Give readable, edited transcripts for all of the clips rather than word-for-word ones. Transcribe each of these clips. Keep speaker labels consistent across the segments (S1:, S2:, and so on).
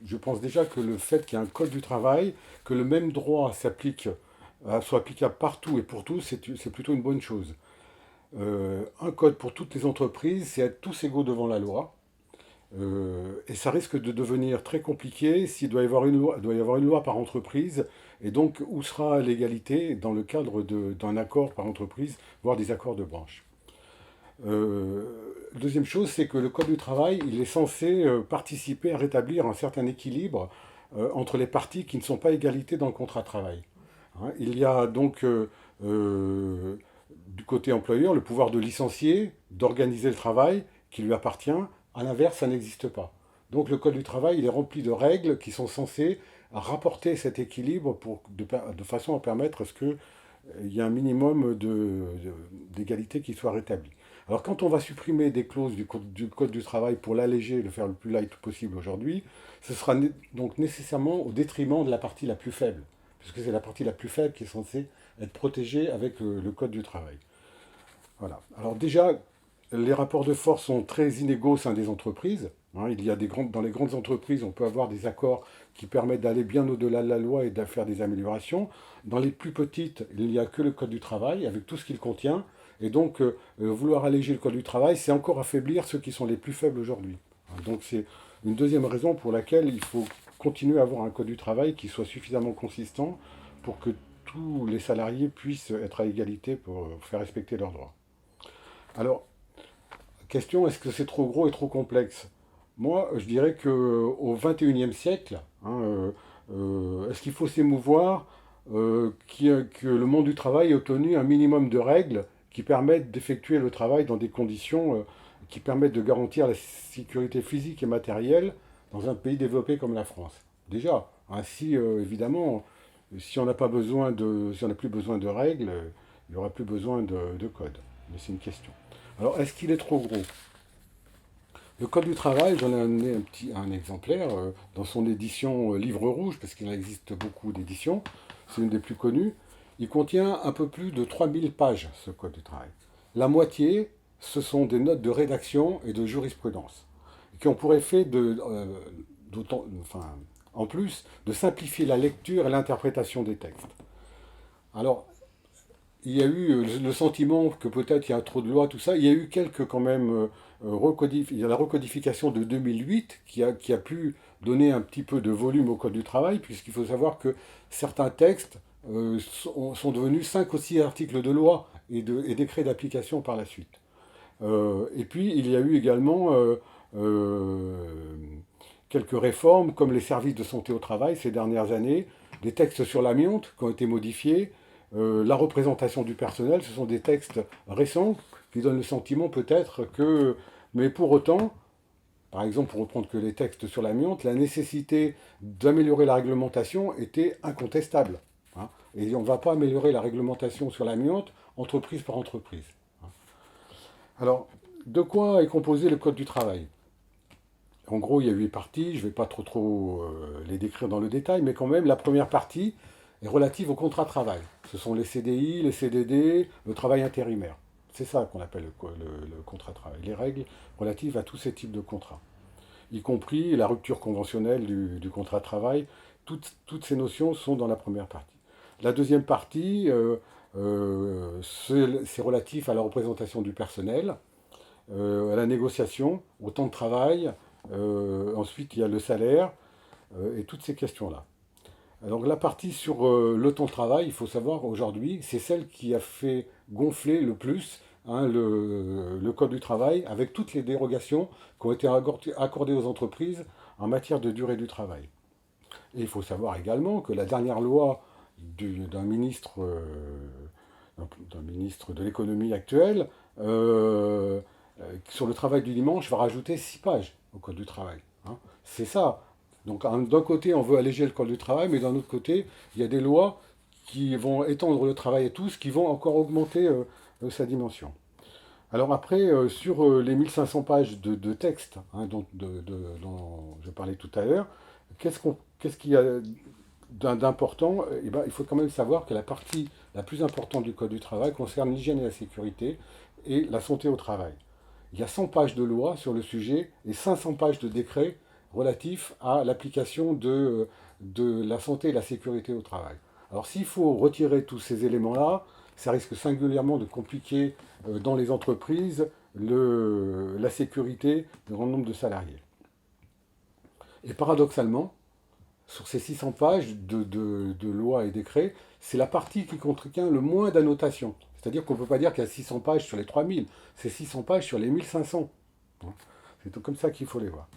S1: je pense déjà que le fait qu'il y ait un code du travail, que le même droit soit applicable partout et pour tous, c'est plutôt une bonne chose. Un code pour toutes les entreprises, c'est être tous égaux devant la loi. Et ça risque de devenir très compliqué s'il doit y avoir une loi, doit y avoir une loi par entreprise. Et donc, où sera l'égalité dans le cadre d'un accord par entreprise, voire des accords de branche. Euh, Deuxième chose, c'est que le Code du travail, il est censé participer à rétablir un certain équilibre entre les parties qui ne sont pas égalité dans le contrat de travail. Hein, il y a donc euh, du côté employeur le pouvoir de licencier, d'organiser le travail qui lui appartient. À l'inverse, ça n'existe pas. Donc le Code du travail, il est rempli de règles qui sont censées rapporter cet équilibre de façon à permettre à ce qu'il y ait un minimum d'égalité qui soit rétabli. Alors quand on va supprimer des clauses du Code du travail pour l'alléger et le faire le plus light possible aujourd'hui, ce sera donc nécessairement au détriment de la partie la plus faible, puisque c'est la partie la plus faible qui est censée être protégée avec le Code du travail. Voilà. Alors déjà, les rapports de force sont très inégaux au sein des entreprises. Hein, dans les grandes entreprises, on peut avoir des accords qui permettent d'aller bien au-delà de la loi et de faire des améliorations. Dans les plus petites, il n'y a que le Code du travail, avec tout ce qu'il contient. Et donc, vouloir alléger le Code du travail, c'est encore affaiblir ceux qui sont les plus faibles aujourd'hui. Hein, donc, c'est une deuxième raison pour laquelle il faut continuer à avoir un Code du travail qui soit suffisamment consistant pour que tous les salariés puissent être à égalité pour faire respecter leurs droits. Alors, question, est-ce que c'est trop gros et trop complexe? Moi, je dirais qu'au XXIe siècle, hein, est-ce qu'il faut s'émouvoir que le monde du travail ait obtenu un minimum de règles qui permettent d'effectuer le travail dans des conditions qui permettent de garantir la sécurité physique et matérielle dans un pays développé comme la France? Déjà, ainsi, évidemment, si on n'a pas besoin si on n'a plus besoin de règles, il n'y aura plus besoin de code. Mais c'est une question. Alors, est-ce qu'il est trop gros? Le Code du travail, j'en ai amené un exemplaire dans son édition Livre rouge, parce qu'il existe beaucoup d'éditions, c'est une des plus connues. Il contient un peu plus de 3000 pages, ce Code du travail. La moitié, ce sont des notes de rédaction et de jurisprudence, qui ont pour effet enfin, en plus, de simplifier la lecture et l'interprétation des textes. Alors, il y a eu le sentiment que peut-être il y a trop de lois, tout ça. Il y a eu quelques quand même il y a la recodification de 2008 qui a pu donner un petit peu de volume au Code du travail, puisqu'il faut savoir que certains textes sont devenus 5 ou 6 articles de loi et décrets d'application par la suite. Et puis il y a eu également euh, quelques réformes, comme les services de santé au travail ces dernières années, des textes sur l'amiante qui ont été modifiés, la représentation du personnel, ce sont des textes récents qui donnent le sentiment peut-être que, mais pour autant, par exemple pour reprendre que les textes sur l'amiante, la nécessité d'améliorer la réglementation était incontestable. Hein. Et on ne va pas améliorer la réglementation sur l'amiante entreprise par entreprise. Hein. Alors, de quoi est composé le Code du travail? En gros, il y a 8 parties, je ne vais pas trop les décrire dans le détail, mais quand même, la première partie est relative au contrat de travail. Ce sont les CDI, les CDD, le travail intérimaire. C'est ça qu'on appelle le contrat de travail, les règles relatives à tous ces types de contrats, y compris la rupture conventionnelle du contrat de travail. Toutes ces notions sont dans la première partie. La deuxième partie, c'est relatif à la représentation du personnel, à la négociation, au temps de travail. Ensuite, il y a le salaire et toutes ces questions-là. Alors la partie sur le temps de travail, il faut savoir aujourd'hui, c'est celle qui a fait gonfler le plus hein, le Code du travail avec toutes les dérogations qui ont été accordées aux entreprises en matière de durée du travail. Et il faut savoir également que la dernière loi d'un ministre de l'économie actuel sur le travail du dimanche va rajouter 6 pages au Code du travail. Hein. C'est ça. Donc d'un côté, on veut alléger le Code du travail, mais d'un autre côté, il y a des lois qui vont étendre le travail à tous, qui vont encore augmenter sa dimension. Alors après, sur les 1500 pages de texte hein, dont je parlais tout à l'heure, qu'est-ce qu'il y a d'important? Eh ben, il faut quand même savoir que la partie la plus importante du Code du travail concerne l'hygiène et la sécurité et la santé au travail. Il y a 100 pages de loi sur le sujet et 500 pages de décrets relatifs à l'application de la santé et la sécurité au travail. Alors s'il faut retirer tous ces éléments-là, ça risque singulièrement de compliquer dans les entreprises la sécurité d'un grand nombre de salariés. Et paradoxalement, sur ces 600 pages de lois et décrets, c'est la partie qui contient le moins d'annotations. C'est-à-dire qu'on ne peut pas dire qu'il y a 600 pages sur les 3000, c'est 600 pages sur les 1500. C'est comme ça qu'il faut les voir.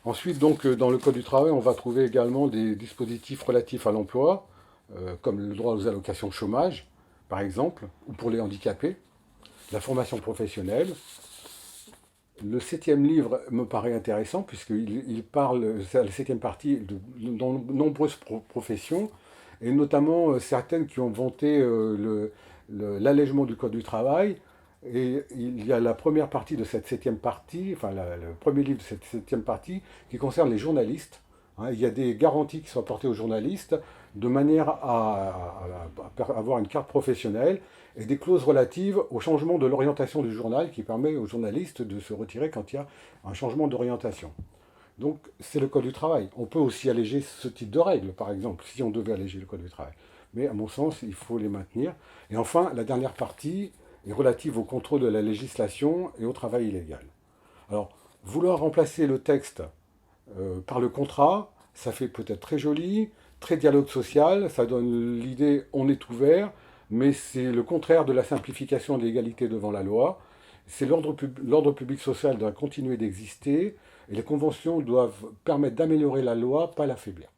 S1: Ensuite, donc, dans le Code du travail, on va trouver également des dispositifs relatifs à l'emploi, comme le droit aux allocations chômage, par exemple, ou pour les handicapés, la formation professionnelle. Le septième livre me paraît intéressant, puisqu'il parle, c'est la septième partie, de nombreuses professions, et notamment certaines qui ont vanté l'allègement du Code du travail. Et il y a la première partie de cette septième partie, enfin le premier livre de cette septième partie, qui concerne les journalistes. Hein, il y a des garanties qui sont apportées aux journalistes de manière à avoir une carte professionnelle et des clauses relatives au changement de l'orientation du journal qui permet aux journalistes de se retirer quand il y a un changement d'orientation. Donc c'est le Code du travail. On peut aussi alléger ce type de règles, par exemple, si on devait alléger le Code du travail. Mais à mon sens, il faut les maintenir. Et enfin, la dernière partie est relative au contrôle de la législation et au travail illégal. Alors, vouloir remplacer le texte par le contrat, ça fait peut-être très joli, très dialogue social, ça donne l'idée on est ouvert, mais c'est le contraire de la simplification de l'égalité devant la loi. C'est l'ordre public social doit continuer d'exister et les conventions doivent permettre d'améliorer la loi, pas l'affaiblir.